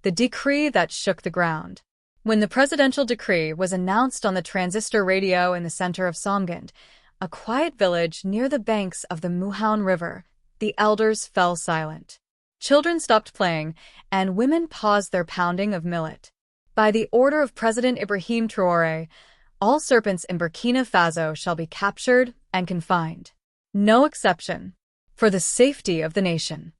The decree that shook the ground. When the presidential decree was announced on the transistor radio in the center of Somgand, a quiet village near the banks of the Muhaun River, the elders fell silent. Children stopped playing, and women paused their pounding of millet. By the order of President Ibrahim Traoré, all serpents in Burkina Faso shall be captured and confined. No exception. For the safety of the nation.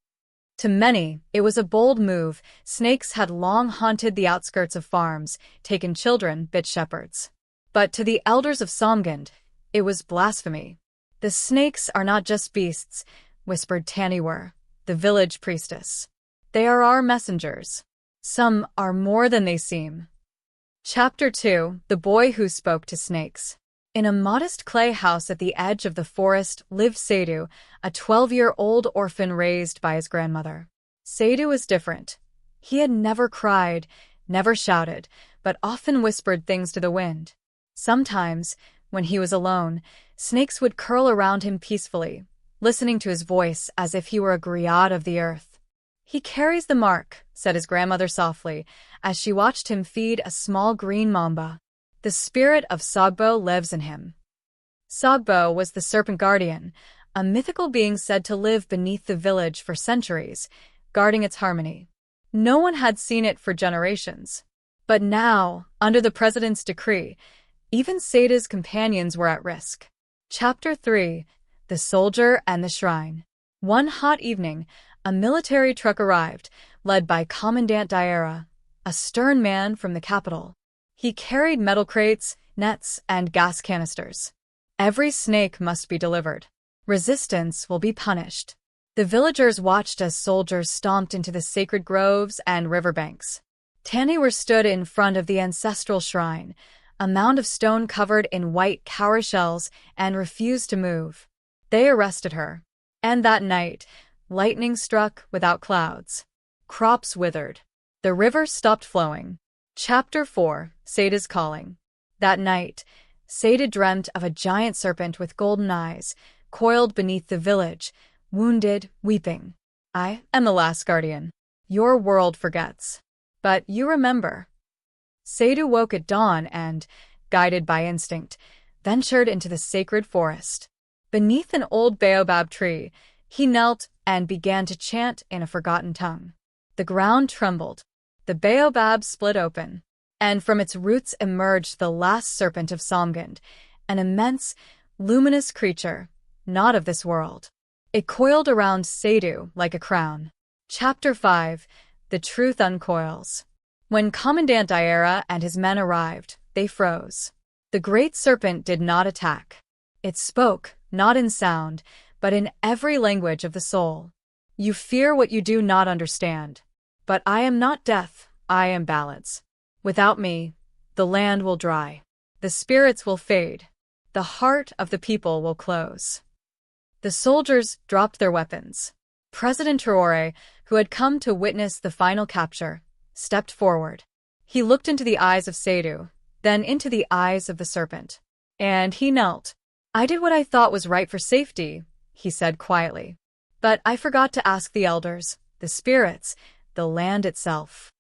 To many, it was a bold move. Snakes had long haunted the outskirts of farms, taken children, bit shepherds. But to the elders of Somgand, it was blasphemy. The snakes are not just beasts, whispered Taniwar, the village priestess. They are our messengers. Some are more than they seem. Chapter 2: The Boy Who Spoke to Snakes. In a modest clay house at the edge of the forest lived Seydou, a 12-year-old orphan raised by his grandmother. Seydou was different. He had never cried, never shouted, but often whispered things to the wind. Sometimes, when he was alone, snakes would curl around him peacefully, listening to his voice as if he were a griot of the earth. "He carries the mark," said his grandmother softly, as she watched him feed a small green mamba. "The spirit of Sogbo lives in him." Sogbo was the serpent guardian, a mythical being said to live beneath the village for centuries, guarding its harmony. No one had seen it for generations. But now, under the president's decree, even Seydou's companions were at risk. Chapter 3: The Soldier and the Shrine. One hot evening, a military truck arrived, led by Commandant Daïra, a stern man from the capital. He carried metal crates, nets, and gas canisters. Every snake must be delivered. Resistance will be punished. The villagers watched as soldiers stomped into the sacred groves and riverbanks. Taniwar stood in front of the ancestral shrine, a mound of stone covered in white cowrie shells, and refused to move. They arrested her. And that night, lightning struck without clouds. Crops withered. The river stopped flowing. Chapter 4: Seydou's Calling. That night, Seydou dreamt of a giant serpent with golden eyes, coiled beneath the village, wounded, weeping. "I am the last guardian. Your world forgets. But you remember." Seydou woke at dawn and, guided by instinct, ventured into the sacred forest. Beneath an old baobab tree, he knelt and began to chant in a forgotten tongue. The ground trembled. The baobab split open, and from its roots emerged the last serpent of Somgand, an immense, luminous creature, not of this world. It coiled around Seydou like a crown. Chapter 5: The Truth Uncoils. When Commandant Daïra and his men arrived, they froze. The great serpent did not attack. It spoke, not in sound, but in every language of the soul. "You fear what you do not understand. But I am not death, I am balance. Without me, the land will dry. The spirits will fade. The heart of the people will close." The soldiers dropped their weapons. President Traoré, who had come to witness the final capture, stepped forward. He looked into the eyes of Seydou, then into the eyes of the serpent. And he knelt. "I did what I thought was right for safety," he said quietly. "But I forgot to ask the elders, the spirits, the land itself."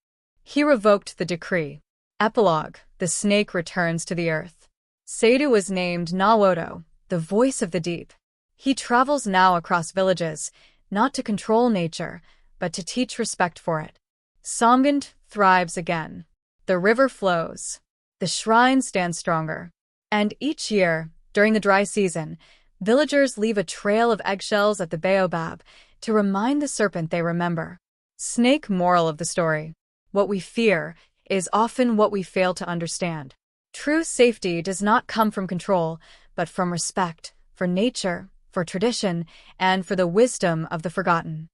He revoked the decree. Epilogue: The snake returns to the earth. Seydou was named Nawodo, the voice of the deep. He travels now across villages, not to control nature, but to teach respect for it. Somgand thrives again. The river flows. The shrine stands stronger. And each year, during the dry season, villagers leave a trail of eggshells at the baobab to remind the serpent they remember. Snake moral of the story: what we fear is often what we fail to understand. True safety does not come from control, but from respect for nature, for tradition, and for the wisdom of the forgotten.